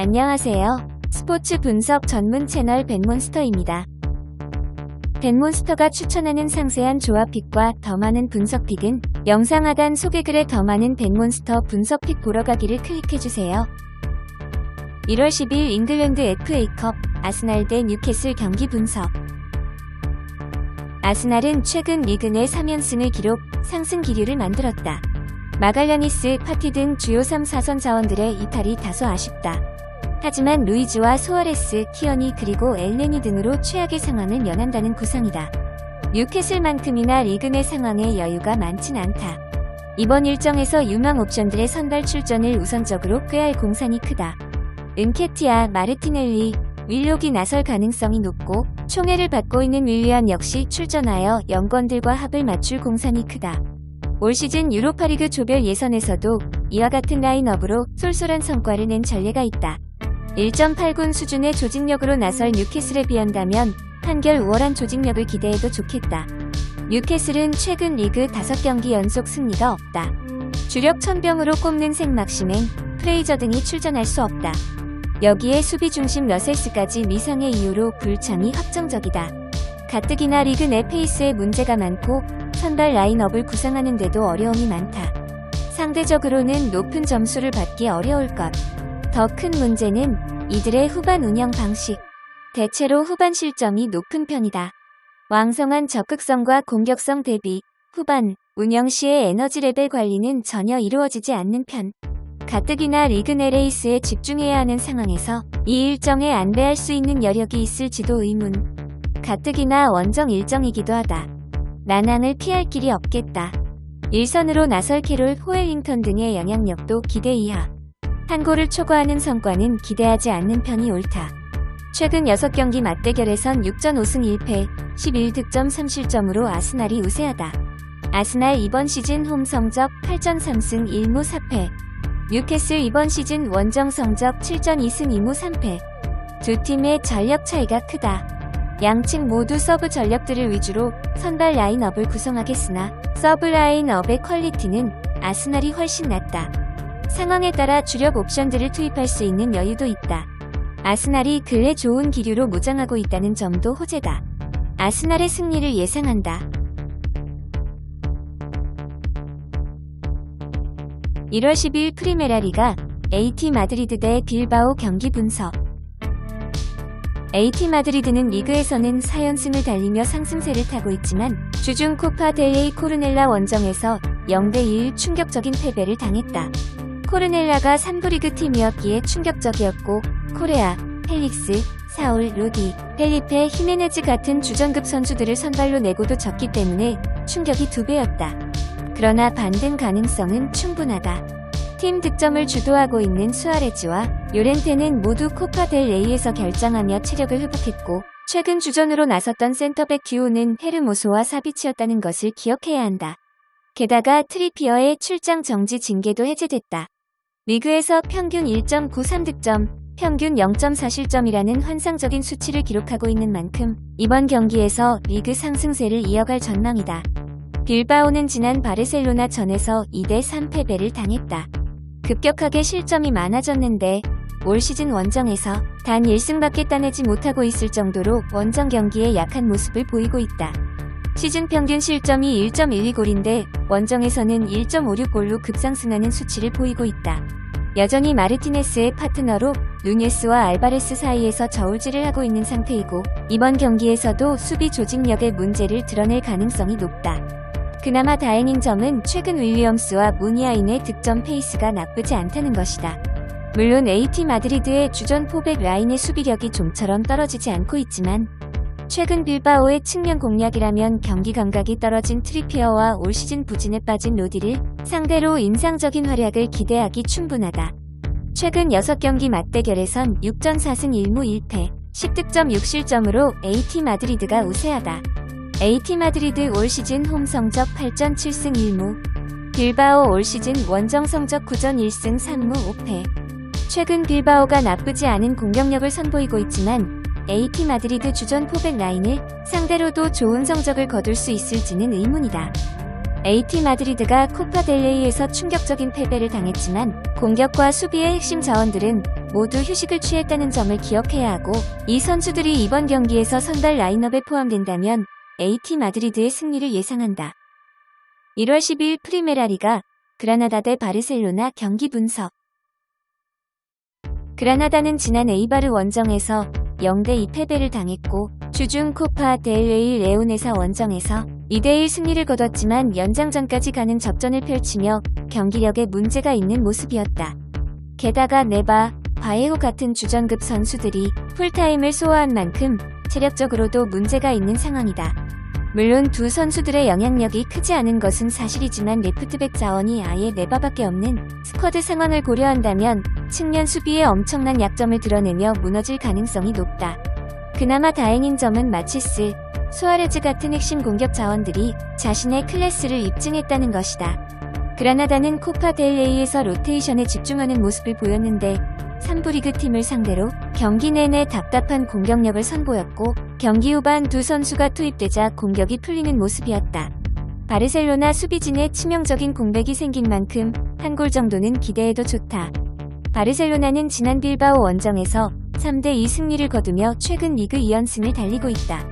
안녕하세요. 스포츠 분석 전문 채널 벤몬스터입니다. 벤몬스터가 추천하는 상세한 조합픽과 더 많은 분석픽은 영상 하단 소개글에 더 많은 벤몬스터 분석픽 보러 가기를 클릭해주세요. 1월 10일 잉글랜드 FA컵 아스날 대 뉴캐슬 경기 분석. 아스날은 최근 리그 내 3연승을 기록, 상승 기류를 만들었다. 마갈라니스, 파티 등 주요 3, 4선 자원들의 이탈이 다소 아쉽다. 하지만 루이즈와 소아레스, 키어니 그리고 엘네니 등으로 최악의 상황을 면한다는 구상이다. 뉴캐슬만큼이나 리그 내 상황에 여유가 많진 않다. 이번 일정에서 유망 옵션들의 선발 출전을 우선적으로 꾀할 공산이 크다. 은케티아, 마르티넬리, 윌록이 나설 가능성이 높고 총애를 받고 있는 윌리안 역시 출전하여 영권들과 합을 맞출 공산이 크다. 올 시즌 유로파리그 조별 예선에서도 이와 같은 라인업으로 쏠쏠한 성과를 낸 전례가 있다. 1.8군 수준의 조직력으로 나설 뉴캐슬에 비한다면 한결 우월한 조직력을 기대해도 좋겠다. 뉴캐슬은 최근 리그 5경기 연속 승리가 없다. 주력 천병으로 꼽는 생 막시맹, 프레이저 등이 출전할 수 없다. 여기에 수비 중심 러셀스까지 미상의 이유로 불참이 확정적이다. 가뜩이나 리그 내 페이스에 문제가 많고 선발 라인업을 구상하는 데도 어려움이 많다. 상대적으로는 높은 점수를 받기 어려울 것. 더 큰 문제는 이들의 후반 운영 방식. 대체로 후반 실점이 높은 편이다. 왕성한 적극성과 공격성 대비 후반 운영 시의 에너지 레벨 관리는 전혀 이루어지지 않는 편. 가뜩이나 리그 내 레이스에 집중해야 하는 상황에서 이 일정에 안배할 수 있는 여력이 있을지도 의문. 가뜩이나 원정 일정이기도 하다. 난항을 피할 길이 없겠다. 일선으로 나설 캐롤, 호엘링턴 등의 영향력도 기대 이하. 한 골을 초과하는 성과는 기대하지 않는 편이 옳다. 최근 6경기 맞대결에선 6전 5승 1패, 11득점 3실점으로 아스날이 우세하다. 아스날 이번 시즌 홈 성적 8전 3승 1무 4패. 뉴캐슬 이번 시즌 원정 성적 7전 2승 2무 3패. 두 팀의 전력 차이가 크다. 양측 모두 서브 전력들을 위주로 선발 라인업을 구성하겠으나 서브 라인업의 퀄리티는 아스날이 훨씬 낮다. 상황에 따라 주력 옵션들을 투입할 수 있는 여유도 있다. 아스날이 근래 좋은 기류로 무장하고 있다는 점도 호재다. 아스날의 승리를 예상한다. 1월 10일 프리메라 리가 AT 마드리드 대 빌바오 경기 분석. AT 마드리드는 리그에서는 4연승을 달리며 상승세를 타고 있지만 주중 코파 델레이 코르넬라 원정에서 0대1 충격적인 패배를 당했다. 코르넬라가 3부 리그 팀이었기에 충격적이었고 코레아, 펠릭스, 사울, 루디, 펠리페, 히메네즈 같은 주전급 선수들을 선발로 내고도 졌기 때문에 충격이 2배였다. 그러나 반등 가능성은 충분하다. 팀 득점을 주도하고 있는 수아레즈와 요렌테는 모두 코파 델 레이에서 결장하며 체력을 회복했고 최근 주전으로 나섰던 센터백 듀오는 헤르모소와 사비치였다는 것을 기억해야 한다. 게다가 트리피어의 출장 정지 징계도 해제됐다. 리그에서 평균 1.93득점, 평균 0.4실점이라는 환상적인 수치를 기록하고 있는 만큼 이번 경기에서 리그 상승세를 이어갈 전망이다. 빌바오는 지난 바르셀로나 전에서 2대3 패배를 당했다. 급격하게 실점이 많아졌는데 올 시즌 원정에서 단 1승밖에 따내지 못하고 있을 정도로 원정 경기에 약한 모습을 보이고 있다. 시즌 평균 실점이 1.12골인데 원정에서는 1.56골로 급상승하는 수치를 보이고 있다. 여전히 마르티네스의 파트너로 누네스와 알바레스 사이에서 저울질을 하고 있는 상태이고 이번 경기에서도 수비 조직력의 문제를 드러낼 가능성이 높다. 그나마 다행인 점은 최근 윌리엄스와 무니아인의 득점 페이스가 나쁘지 않다는 것이다. 물론 AT 마드리드의 주전 포백 라인의 수비력이 좀처럼 떨어지지 않고 있지만 최근 빌바오의 측면 공략이라면 경기 감각이 떨어진 트리피어와 올 시즌 부진에 빠진 로디를 상대로 인상적인 활약을 기대하기 충분하다. 최근 6경기 맞대결에선 6전 4승 1무 1패, 10득점 6실점으로 AT 마드리드가 우세하다. AT 마드리드 올 시즌 홈 성적 8전 7승 1무, 빌바오 올 시즌 원정 성적 9전 1승 3무 5패. 최근 빌바오가 나쁘지 않은 공격력을 선보이고 있지만 AT 마드리드 주전 포백 라인을 상대로도 좋은 성적을 거둘 수 있을지는 의문이다. AT 마드리드가 코파 델레이에서 충격적인 패배를 당했지만 공격과 수비의 핵심 자원들은 모두 휴식을 취했다는 점을 기억해야 하고, 이 선수들이 이번 경기에서 선발 라인업에 포함된다면 AT 마드리드의 승리를 예상한다. 1월 12일 프리메라 리가 그라나다 대 바르셀로나 경기 분석. 그라나다는 지난 에이바르 원정에서 0대2 패배를 당했고, 주중 코파 델 레이 레오네사 원정에서 2대1 승리를 거뒀지만 연장전까지 가는 접전을 펼치며 경기력에 문제가 있는 모습이었다. 게다가 네바, 바에호 같은 주전급 선수들이 풀타임을 소화한 만큼 체력적으로도 문제가 있는 상황이다. 물론 두 선수들의 영향력이 크지 않은 것은 사실이지만 레프트백 자원이 아예 네바밖에 없는 스쿼드 상황을 고려한다면 측면 수비에 엄청난 약점을 드러내며 무너질 가능성이 높다. 그나마 다행인 점은 마치스, 수아레즈 같은 핵심 공격 자원들이 자신의 클래스를 입증했다는 것이다. 그라나다는 코파 델 레이에서 로테이션에 집중하는 모습을 보였는데 3부 리그 팀을 상대로 경기 내내 답답한 공격력을 선보였고, 경기 후반 두 선수가 투입되자 공격이 풀리는 모습이었다. 바르셀로나 수비진에 치명적인 공백이 생긴 만큼 한 골 정도는 기대해도 좋다. 바르셀로나는 지난 빌바오 원정에서 3대2 승리를 거두며 최근 리그 2연승을 달리고 있다.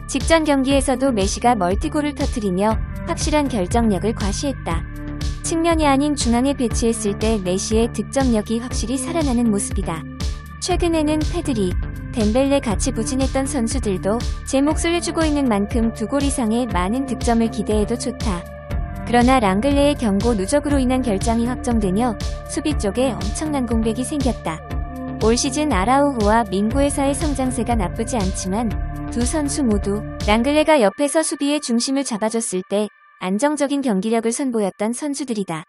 직전 경기에서도 메시가 멀티골을 터뜨리며 확실한 결정력을 과시했다. 측면이 아닌 중앙에 배치했을 때 메시의 득점력이 확실히 살아나는 모습이다. 최근에는 페드리, 덴벨레 같이 부진했던 선수들도 제 몫을 해주고 있는 만큼 2골 이상의 많은 득점을 기대해도 좋다. 그러나 랑글레의 경고 누적으로 인한 결장이 확정되며 수비 쪽에 엄청난 공백이 생겼다. 올 시즌 아라우호와 민구에서의 성장세가 나쁘지 않지만 두 선수 모두 랑글레가 옆에서 수비의 중심을 잡아줬을 때 안정적인 경기력을 선보였던 선수들이다.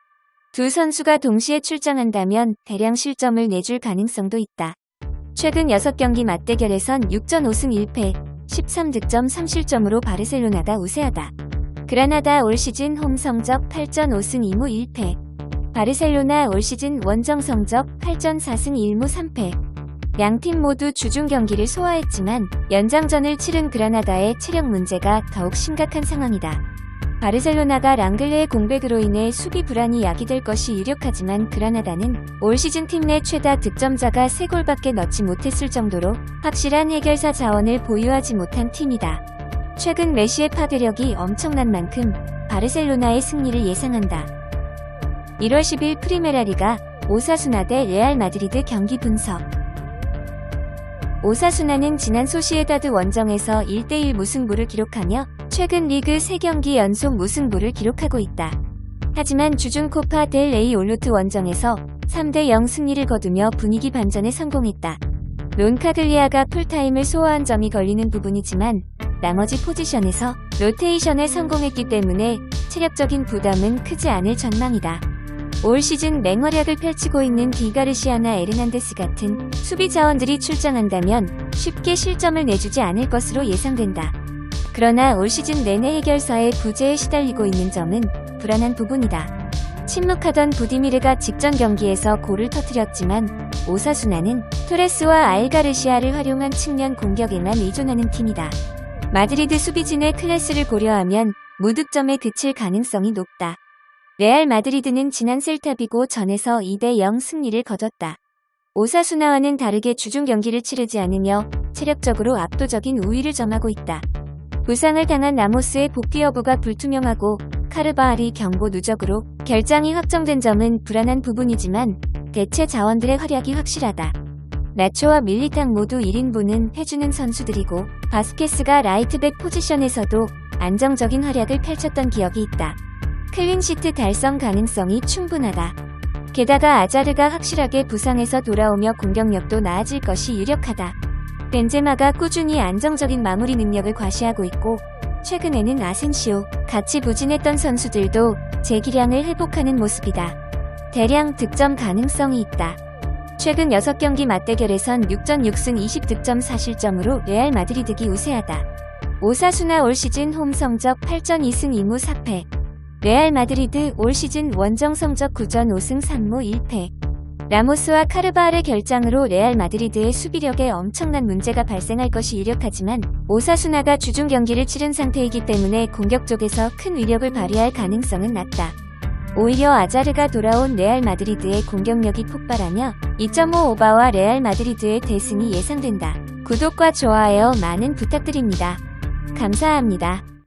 두 선수가 동시에 출장한다면 대량 실점을 내줄 가능성도 있다. 최근 6경기 맞대결에선 6전 5승 1패, 13득점 3실점으로 바르셀로나가 우세하다. 그라나다 올 시즌 홈 성적 8전 5승 2무 1패, 바르셀로나 올 시즌 원정 성적 8전 4승 1무 3패. 양팀 모두 주중 경기를 소화했지만 연장전을 치른 그라나다의 체력 문제가 더욱 심각한 상황이다. 바르셀로나가 랑글레의 공백으로 인해 수비 불안이 야기될 것이 유력하지만 그라나다는 올 시즌 팀 내 최다 득점자가 3골밖에 넣지 못했을 정도로 확실한 해결사 자원을 보유하지 못한 팀이다. 최근 메시의 파괴력이 엄청난 만큼 바르셀로나의 승리를 예상한다. 1월 10일 프리메라 리가 오사수나 대 레알 마드리드 경기 분석. 오사수나는 지난 소시에다드 원정에서 1대1 무승부를 기록하며 최근 리그 3경기 연속 무승부를 기록하고 있다. 하지만 주중 코파 델 레이 올루트 원정에서 3대0 승리를 거두며 분위기 반전에 성공했다. 론카글리아가 풀타임을 소화한 점이 걸리는 부분이지만 나머지 포지션에서 로테이션에 성공했기 때문에 체력적인 부담은 크지 않을 전망이다. 올 시즌 맹활약을 펼치고 있는 디가르시아나 에르난데스 같은 수비 자원들이 출장한다면 쉽게 실점을 내주지 않을 것으로 예상된다. 그러나 올 시즌 내내 해결사의 부재에 시달리고 있는 점은 불안한 부분이다. 침묵하던 부디미르가 직전 경기에서 골을 터뜨렸지만 오사수나는 토레스와 알가르시아를 활용한 측면 공격에만 의존하는 팀이다. 마드리드 수비진의 클래스를 고려하면 무득점에 그칠 가능성이 높다. 레알 마드리드는 지난 셀타비고 전에서 2대0 승리를 거뒀다. 오사수나와는 다르게 주중 경기를 치르지 않으며 체력적으로 압도적인 우위를 점하고 있다. 부상을 당한 라모스의 복귀 여부가 불투명하고 카르바알이 경고 누적으로 결장이 확정된 점은 불안한 부분이지만 대체 자원들의 활약이 확실하다. 나초와 밀리탕 모두 1인분은 해주는 선수들이고 바스케스가 라이트백 포지션에서도 안정적인 활약을 펼쳤던 기억이 있다. 클린시트 달성 가능성이 충분하다. 게다가 아자르가 확실하게 부상에서 돌아오며 공격력도 나아질 것이 유력하다. 벤제마가 꾸준히 안정적인 마무리 능력을 과시하고 있고 최근에는 아센시오, 같이 부진했던 선수들도 재기량을 회복하는 모습이다. 대량 득점 가능성이 있다. 최근 6경기 맞대결에선 6전 6승 20득점 4실점으로 레알 마드리드가 우세하다. 오사수나 올 시즌 홈 성적 8전 2승 2무 4패, 레알 마드리드 올 시즌 원정 성적 9전 5승 3무 1패. 라모스와 카르바알의 결장으로 레알 마드리드의 수비력에 엄청난 문제가 발생할 것이 유력하지만 오사수나가 주중 경기를 치른 상태이기 때문에 공격 쪽에서 큰 위력을 발휘할 가능성은 낮다. 오히려 아자르가 돌아온 레알 마드리드의 공격력이 폭발하며 2.5 오바와 레알 마드리드의 대승이 예상된다. 구독과 좋아요 많은 부탁드립니다. 감사합니다.